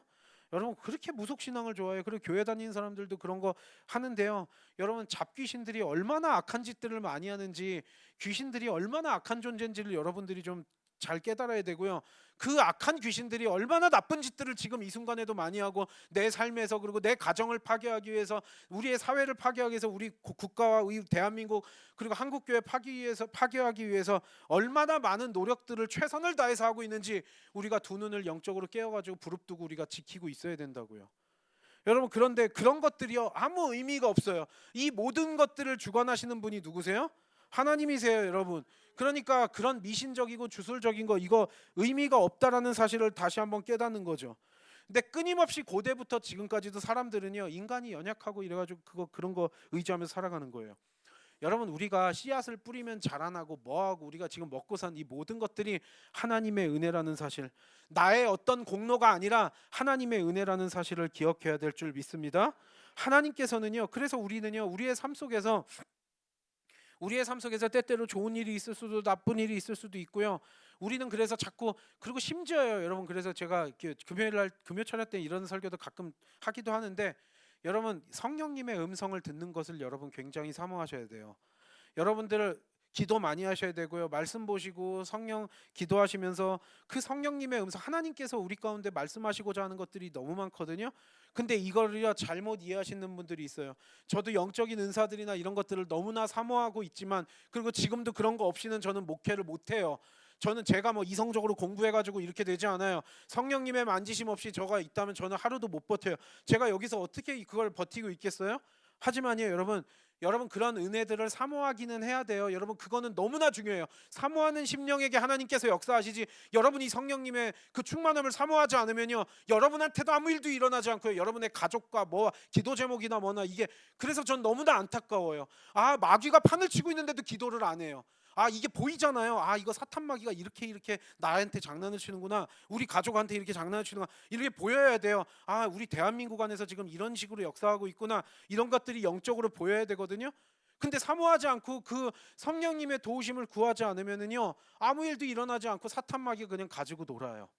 여러분 그렇게 무속신앙을 좋아해요. 그리고 교회 다니는 사람들도 그런 거 하는데요. 여러분 잡귀신들이 얼마나 악한 짓들을 많이 하는지 귀신들이 얼마나 악한 존재인지를 여러분들이 좀 잘 깨달아야 되고요. 그 악한 귀신들이 얼마나 나쁜 짓들을 지금 이 순간에도 많이 하고 내 삶에서 그리고 내 가정을 파괴하기 위해서 우리의 사회를 파괴하기 위해서 우리 국가와 우리 대한민국 그리고 한국교회 파괴하기 위해서 얼마나 많은 노력들을 최선을 다해서 하고 있는지 우리가 두 눈을 영적으로 깨어가지고 부릅뜨고 우리가 지키고 있어야 된다고요. 여러분 그런데 그런 것들이요 아무 의미가 없어요. 이 모든 것들을 주관하시는 분이 누구세요? 하나님이세요, 여러분. 그러니까 그런 미신적이고 주술적인 거 이거 의미가 없다라는 사실을 다시 한번 깨닫는 거죠. 근데 끊임없이 고대부터 지금까지도 사람들은요 인간이 연약하고 이래가지고 그런 거 의지하면서 살아가는 거예요. 여러분 우리가 씨앗을 뿌리면 자라나고 뭐하고 우리가 지금 먹고 산 이 모든 것들이 하나님의 은혜라는 사실, 나의 어떤 공로가 아니라 하나님의 은혜라는 사실을 기억해야 될 줄 믿습니다. 하나님께서는요 그래서 우리는요 우리의 삶 속에서 때때로 좋은 일이 있을 수도 나쁜 일이 있을 수도 있고요. 우리는 그래서 자꾸 그리고 심지어요 여러분 그래서 제가 이렇게 금요일 날 금요 철야 때 이런 설교도 가끔 하기도 하는데 여러분 성령님의 음성을 듣는 것을 여러분 굉장히 사모하셔야 돼요. 여러분들 기도 많이 하셔야 되고요. 말씀 보시고 성령 기도하시면서 그 성령님의 음성 하나님께서 우리 가운데 말씀하시고자 하는 것들이 너무 많거든요. 근데 이거를요 잘못 이해하시는 분들이 있어요. 저도 영적인 은사들이나 이런 것들을 너무나 사모하고 있지만 그리고 지금도 그런 거 없이는 저는 목회를 못 해요. 저는 제가 뭐 이성적으로 공부해가지고 이렇게 되지 않아요. 성령님의 만지심 없이 저가 있다면 저는 하루도 못 버텨요. 제가 여기서 어떻게 그걸 버티고 있겠어요? 하지만요 여러분 그런 은혜들을 사모하기는 해야 돼요. 여러분 그거는 너무나 중요해요. 사모하는 심령에게 하나님께서 역사하시지 여러분이 성령님의 그 충만함을 사모하지 않으면요 여러분한테도 아무 일도 일어나지 않고요. 여러분의 가족과 뭐 기도 제목이나 뭐나 이게 그래서 전 너무나 안타까워요. 아 마귀가 판을 치고 있는데도 기도를 안 해요. 아 이게 보이잖아요. 아 이거 사탄 마귀가 이렇게 나한테 장난을 치는구나. 우리 가족한테 이렇게 장난을 치는구나. 이렇게 보여야 돼요. 아 우리 대한민국 안에서 지금 이런 식으로 역사하고 있구나. 이런 것들이 영적으로 보여야 되거든요. 근데 사모하지 않고 그 성령님의 도우심을 구하지 않으면은요 아무 일도 일어나지 않고 사탄 마귀가 그냥 가지고 놀아요.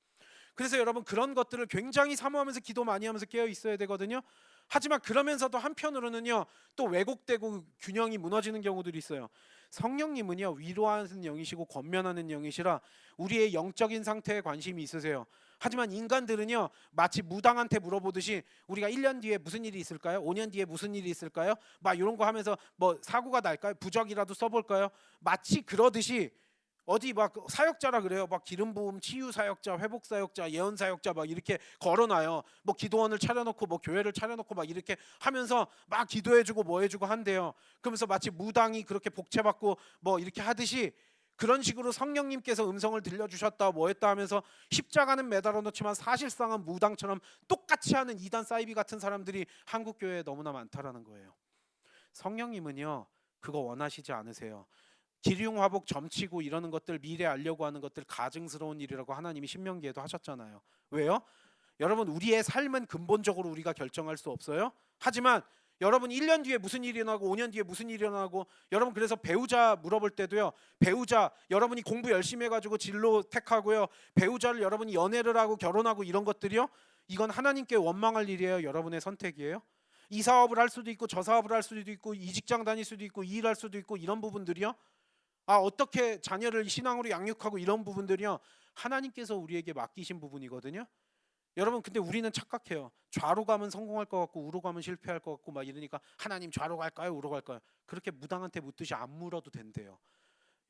그래서 여러분 그런 것들을 굉장히 사모하면서 기도 많이 하면서 깨어 있어야 되거든요. 하지만 그러면서도 한편으로는요 또 왜곡되고 균형이 무너지는 경우들이 있어요. 성령님은요 위로하는 영이시고 권면하는 영이시라 우리의 영적인 상태에 관심이 있으세요. 하지만 인간들은요 마치 무당한테 물어보듯이 우리가 1년 뒤에 무슨 일이 있을까요? 5년 뒤에 무슨 일이 있을까요? 막 이런 거 하면서 뭐 사고가 날까요? 부적이라도 써볼까요? 마치 그러듯이 어디 막 사역자라 그래요. 막 기름 부음 치유 사역자, 회복 사역자, 예언 사역자 막 이렇게 걸어놔요. 뭐 기도원을 차려놓고 뭐 교회를 차려놓고 막 이렇게 하면서 막 기도해주고 뭐 해주고 한대요. 그러면서 마치 무당이 그렇게 복채받고 뭐 이렇게 하듯이 그런 식으로 성령님께서 음성을 들려주셨다 뭐 했다 하면서 십자가는 매달아 놓지만 사실상은 무당처럼 똑같이 하는 이단 사이비 같은 사람들이 한국 교회에 너무나 많다라는 거예요. 성령님은요 그거 원하시지 않으세요. 기륭화복 점치고 이러는 것들 미래 알려고 하는 것들 가증스러운 일이라고 하나님이 신명기에도 하셨잖아요. 왜요? 여러분 우리의 삶은 근본적으로 우리가 결정할 수 없어요. 하지만 여러분 1년 뒤에 무슨 일이 일어나고 5년 뒤에 무슨 일이 일어나고 여러분 그래서 배우자 물어볼 때도요. 배우자 여러분이 공부 열심히 해가지고 진로 택하고요. 배우자를 여러분이 연애를 하고 결혼하고 이런 것들이요. 이건 하나님께 원망할 일이에요. 여러분의 선택이에요. 이 사업을 할 수도 있고 저 사업을 할 수도 있고 이 직장 다닐 수도 있고 이 일할 수도 있고 이런 부분들이요. 아 어떻게 자녀를 신앙으로 양육하고 이런 부분들이요 하나님께서 우리에게 맡기신 부분이거든요. 여러분 근데 우리는 착각해요. 좌로 가면 성공할 것 같고 우로 가면 실패할 것 같고 막 이러니까 하나님 좌로 갈까요 우로 갈까요? 그렇게 무당한테 묻듯이 안 물어도 된대요.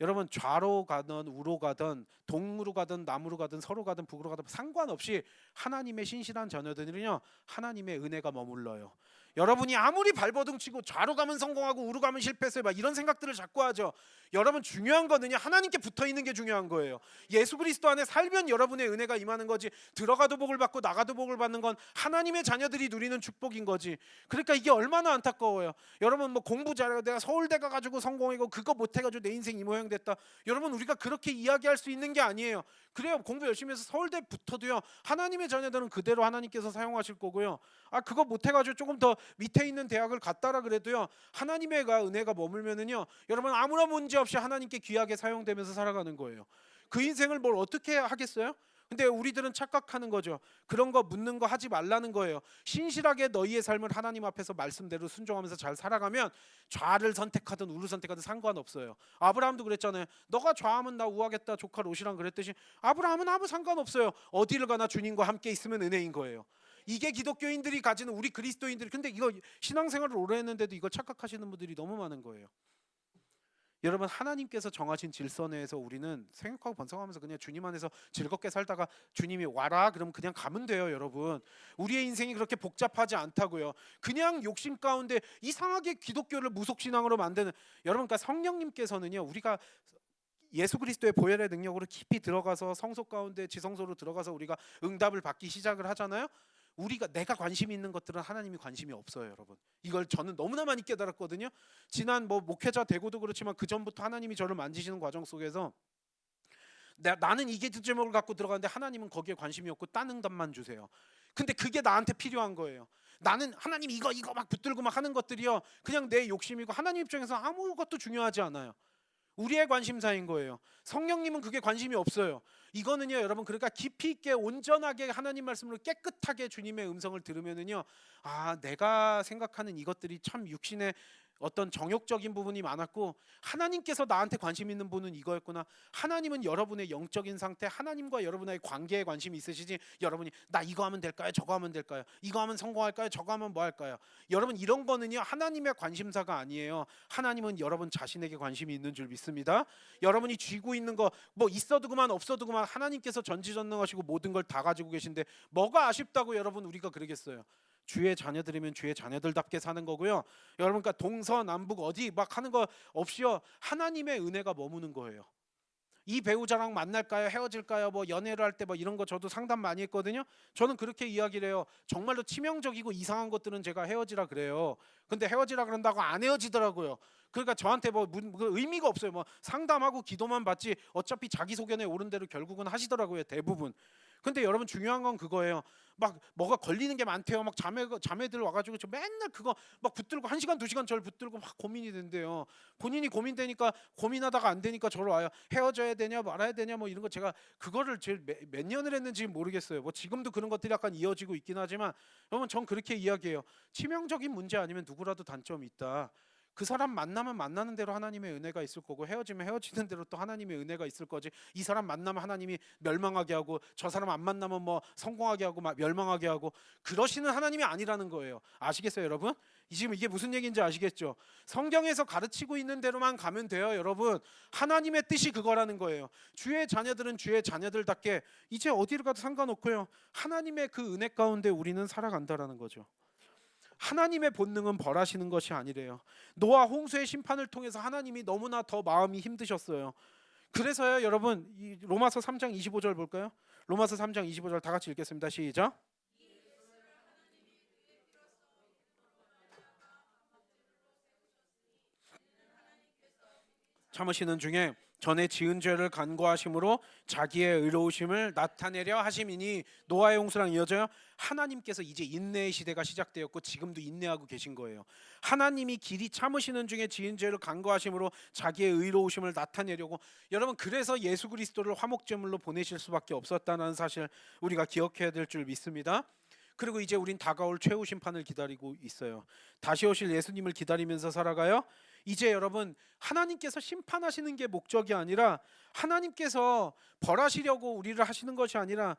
여러분 좌로 가든 우로 가든 동으로 가든 남으로 가든 서로 가든 북으로 가든 상관없이 하나님의 신실한 자녀들은요 하나님의 은혜가 머물러요. 여러분이 아무리 발버둥 치고 좌로 가면 성공하고 우로 가면 실패했어요, 막 이런 생각들을 자꾸 하죠. 여러분 중요한 거는요, 하나님께 붙어 있는 게 중요한 거예요. 예수 그리스도 안에 살면 여러분의 은혜가 임하는 거지, 들어가도 복을 받고 나가도 복을 받는 건 하나님의 자녀들이 누리는 축복인 거지. 그러니까 이게 얼마나 안타까워요. 여러분 뭐 공부 잘해서 내가 서울대 가가지고 성공하고 그거 못해가지고 내 인생 이 모양 됐다. 여러분 우리가 그렇게 이야기할 수 있는 게 아니에요. 그래요, 공부 열심히 해서 서울대 붙어도요, 하나님의 자녀들은 그대로 하나님께서 사용하실 거고요. 그거 못해가지고 조금 더 밑에 있는 대학을 갔다라 그래도요, 하나님의 은혜가 머물면은요, 여러분 아무런 문제 없이 하나님께 귀하게 사용되면서 살아가는 거예요. 그 인생을 뭘 어떻게 하겠어요? 근데 우리들은 착각하는 거죠. 그런 거 묻는 거 하지 말라는 거예요. 신실하게 너희의 삶을 하나님 앞에서 말씀대로 순종하면서 잘 살아가면 좌를 선택하든 우를 선택하든 상관없어요. 아브라함도 그랬잖아요. 너가 좌하면 나 우하겠다, 조카 롯이랑 그랬듯이 아브라함은 아무 상관없어요. 어디를 가나 주님과 함께 있으면 은혜인 거예요. 이게 기독교인들이 가지는, 우리 그리스도인들이, 근데 이거 신앙생활을 오래 했는데도 이거 착각하시는 분들이 너무 많은 거예요. 여러분 하나님께서 정하신 질서 내에서 우리는 생각하고 번성하면서 그냥 주님 안에서 즐겁게 살다가 주님이 와라 그러면 그냥 가면 돼요. 여러분 우리의 인생이 그렇게 복잡하지 않다고요. 그냥 욕심 가운데 이상하게 기독교를 무속신앙으로 만드는, 여러분 그러니까 성령님께서는요, 우리가 예수 그리스도의 보혈의 능력으로 깊이 들어가서 성소 가운데 지성소로 들어가서 우리가 응답을 받기 시작을 하잖아요. 내가 관심 있는 것들은 하나님이 관심이 없어요, 여러분. 이걸 저는 너무나 많이 깨달았거든요. 지난 목회자 되고도 그렇지만 그 전부터 하나님이 저를 만지시는 과정 속에서 나는 이게 제목을 갖고 들어가는데 하나님은 거기에 관심이 없고 딴 응답만 주세요. 근데 그게 나한테 필요한 거예요. 나는 하나님 이거 막 붙들고 막 하는 것들이요, 그냥 내 욕심이고 하나님 입장에서 아무것도 중요하지 않아요. 우리의 관심사인 거예요. 성령님은 그게 관심이 없어요. 이거는요, 여러분, 그러니까 깊이 있게 온전하게 하나님 말씀으로 깨끗하게 주님의 음성을 들으면은요, 내가 생각하는 이것들이 참 육신의 어떤 정욕적인 부분이 많았고 하나님께서 나한테 관심 있는 분은 이거였구나. 하나님은 여러분의 영적인 상태, 하나님과 여러분의 관계에 관심이 있으시지, 여러분이 나 이거 하면 될까요? 저거 하면 될까요? 이거 하면 성공할까요? 저거 하면 뭐 할까요? 여러분 이런 거는요, 하나님의 관심사가 아니에요. 하나님은 여러분 자신에게 관심이 있는 줄 믿습니다. 여러분이 쥐고 있는 거 뭐 있어도 그만 없어도 그만, 하나님께서 전지전능하시고 모든 걸 다 가지고 계신데 뭐가 아쉽다고 여러분 우리가 그러겠어요. 주의 자녀들이면 주의 자녀들답게 사는 거고요. 여러분 그러니까 동서남북 어디 막 하는 거 없이요, 하나님의 은혜가 머무는 거예요. 이 배우자랑 만날까요? 헤어질까요? 뭐 연애를 할 때 뭐 이런 거 저도 상담 많이 했거든요. 저는 그렇게 이야기를 해요. 정말로 치명적이고 이상한 것들은 제가 헤어지라 그래요. 근데 헤어지라 그런다고 안 헤어지더라고요. 그러니까 저한테 뭐 의미가 없어요. 뭐 상담하고 기도만 받지 어차피 자기 소견에 옳은 대로 결국은 하시더라고요, 대부분. 근데 여러분 중요한 건 그거예요. 막 뭐가 걸리는 게 많대요. 막 자매들 와가지고 저 맨날 그거 막 붙들고 1시간 2시간 저를 붙들고 막 고민이 된대요. 본인이 고민되니까, 고민하다가 안 되니까 저를 와요. 헤어져야 되냐 말아야 되냐 뭐 이런 거. 제가 그거를 제일 몇 년을 했는지 모르겠어요. 뭐 지금도 그런 것들이 약간 이어지고 있긴 하지만 여러분 전 그렇게 이야기해요. 치명적인 문제 아니면 누구라도 단점이 있다. 그 사람 만나면 만나는 대로 하나님의 은혜가 있을 거고, 헤어지면 헤어지는 대로 또 하나님의 은혜가 있을 거지. 이 사람 만나면 하나님이 멸망하게 하고 저 사람 안 만나면 뭐 성공하게 하고 막 멸망하게 하고 그러시는 하나님이 아니라는 거예요. 아시겠어요, 여러분? 지금 이게 무슨 얘기인지 아시겠죠? 성경에서 가르치고 있는 대로만 가면 돼요, 여러분. 하나님의 뜻이 그거라는 거예요. 주의 자녀들은 주의 자녀들답게 이제 어디를 가도 상관없고요, 하나님의 그 은혜 가운데 우리는 살아간다라는 거죠. 하나님의 본능은 벌하시는 것이 아니래요. 노아 홍수의 심판을 통해서 하나님이 너무나 더 마음이 힘드셨어요. 그래서요, 여러분, 이 로마서 3장 25절 볼까요? 로마서 3장 25절 다 같이 읽겠습니다. 시작. 참으시는 중에 전에 지은 죄를 간구하심으로 자기의 의로우심을 나타내려 하심이니, 노아의 홍수랑 이어져요. 하나님께서 이제 인내의 시대가 시작되었고 지금도 인내하고 계신 거예요. 하나님이 길이 참으시는 중에 지은 죄를 간구하심으로 자기의 의로우심을 나타내려고, 여러분 그래서 예수 그리스도를 화목제물로 보내실 수밖에 없었다는 사실 우리가 기억해야 될 줄 믿습니다. 그리고 이제 우린 다가올 최후 심판을 기다리고 있어요. 다시 오실 예수님을 기다리면서 살아가요. 이제 여러분 하나님께서 심판하시는 게 목적이 아니라, 하나님께서 벌하시려고 우리를 하시는 것이 아니라,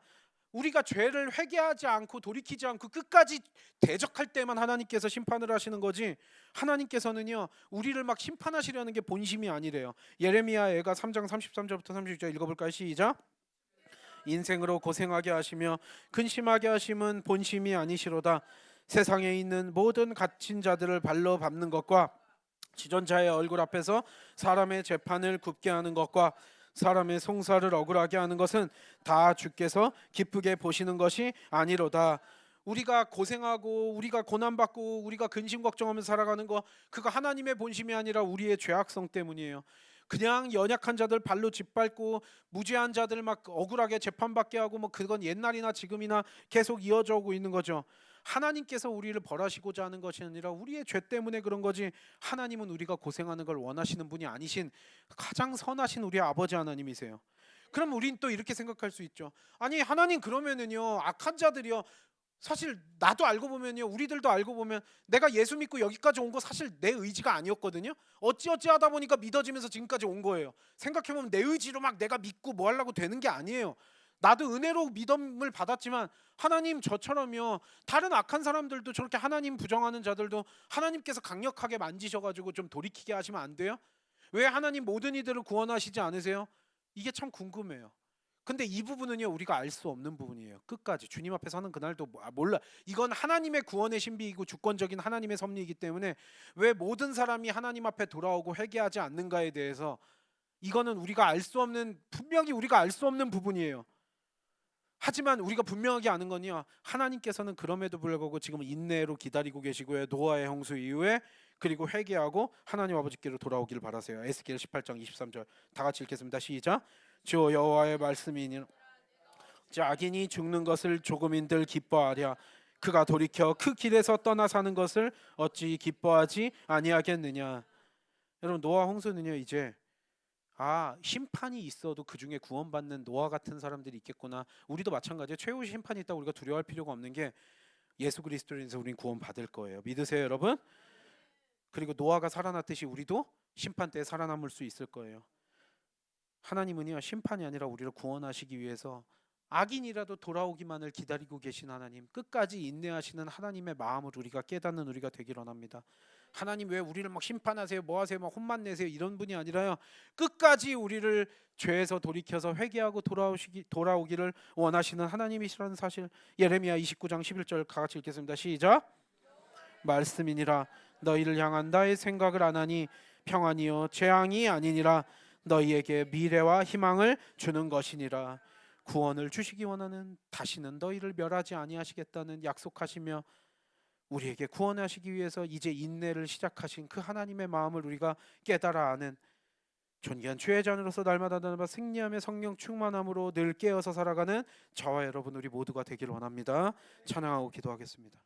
우리가 죄를 회개하지 않고 돌이키지 않고 끝까지 대적할 때만 하나님께서 심판을 하시는 거지, 하나님께서는요 우리를 막 심판하시려는 게 본심이 아니래요. 예레미야 애가 3장 33절부터 36절 읽어볼까요? 시작. 인생으로 고생하게 하시며 근심하게 하심은 본심이 아니시로다. 세상에 있는 모든 갇힌 자들을 발로 밟는 것과 지존자의 얼굴 앞에서 사람의 재판을 굽게 하는 것과 사람의 송사를 억울하게 하는 것은 다 주께서 기쁘게 보시는 것이 아니로다. 우리가 고생하고 우리가 고난받고 우리가 근심 걱정하면서 살아가는 거, 그거 하나님의 본심이 아니라 우리의 죄악성 때문이에요. 그냥 연약한 자들 발로 짓밟고 무죄한 자들 막 억울하게 재판받게 하고, 뭐 그건 옛날이나 지금이나 계속 이어져 오고 있는 거죠. 하나님께서 우리를 벌하시고자 하는 것이 아니라 우리의 죄 때문에 그런 거지, 하나님은 우리가 고생하는 걸 원하시는 분이 아니신 가장 선하신 우리 아버지 하나님이세요. 그럼 우린 또 이렇게 생각할 수 있죠. 아니 하나님, 그러면은요 악한 자들이요, 사실 나도 알고 보면요, 우리들도 알고 보면 내가 예수 믿고 여기까지 온 거 사실 내 의지가 아니었거든요. 어찌어찌 하다 보니까 믿어지면서 지금까지 온 거예요. 생각해보면 내 의지로 막 내가 믿고 뭐 하려고 되는 게 아니에요. 나도 은혜로 믿음을 받았지만 하나님, 저처럼요 다른 악한 사람들도, 저렇게 하나님 부정하는 자들도 하나님께서 강력하게 만지셔가지고 좀 돌이키게 하시면 안 돼요? 왜 하나님 모든 이들을 구원하시지 않으세요? 이게 참 궁금해요. 근데 이 부분은요 우리가 알 수 없는 부분이에요. 끝까지 주님 앞에 서는 그날도 몰라. 이건 하나님의 구원의 신비이고 주권적인 하나님의 섭리이기 때문에 왜 모든 사람이 하나님 앞에 돌아오고 회개하지 않는가에 대해서, 이거는 우리가 알 수 없는, 분명히 우리가 알 수 없는 부분이에요. 하지만 우리가 분명하게 아는 건요, 하나님께서는 그럼에도 불구하고 지금 인내로 기다리고 계시고요, 노아의 홍수 이후에, 그리고 회개하고 하나님 아버지께로 돌아오기를 바라세요. 에스겔 18장 23절 다 같이 읽겠습니다. 시작. 주 여호와의 말씀이니 악인이 죽는 것을 조금인들 기뻐하랴. 그가 돌이켜 그 길에서 떠나 사는 것을 어찌 기뻐하지 아니하겠느냐. 여러분, 노아 홍수는요 이제 심판이 있어도 그 중에 구원받는 노아 같은 사람들이 있겠구나. 우리도 마찬가지예요. 최후 심판이 있다고 우리가 두려워할 필요가 없는 게, 예수 그리스도로 인해서 우린 구원받을 거예요. 믿으세요 여러분? 그리고 노아가 살아났듯이 우리도 심판 때 살아남을 수 있을 거예요. 하나님은요 심판이 아니라 우리를 구원하시기 위해서 악인이라도 돌아오기만을 기다리고 계신 하나님, 끝까지 인내하시는 하나님의 마음을 우리가 깨닫는 우리가 되길 원합니다. 하나님 왜 우리를 막 심판하세요, 뭐 하세요, 막 혼만 내세요, 이런 분이 아니라요, 끝까지 우리를 죄에서 돌이켜서 회개하고 돌아오기를 원하시는 하나님이시라는 사실. 예레미야 29장 11절 같이 읽겠습니다. 시작. 말씀이니라. 너희를 향한 나의 생각을 안 하니 평안이요 재앙이 아니니라. 너희에게 미래와 희망을 주는 것이니라. 구원을 주시기 원하는, 다시는 너희를 멸하지 아니하시겠다는 약속하시며 우리에게 구원하시기 위해서 이제 인내를 시작하신 그 하나님의 마음을 우리가 깨달아 아는 존귀한 주의 자녀로서 날마다 승리하며 성령 충만함으로 늘 깨어서 살아가는 저와 여러분 우리 모두가 되기를 원합니다. 찬양하고 기도하겠습니다.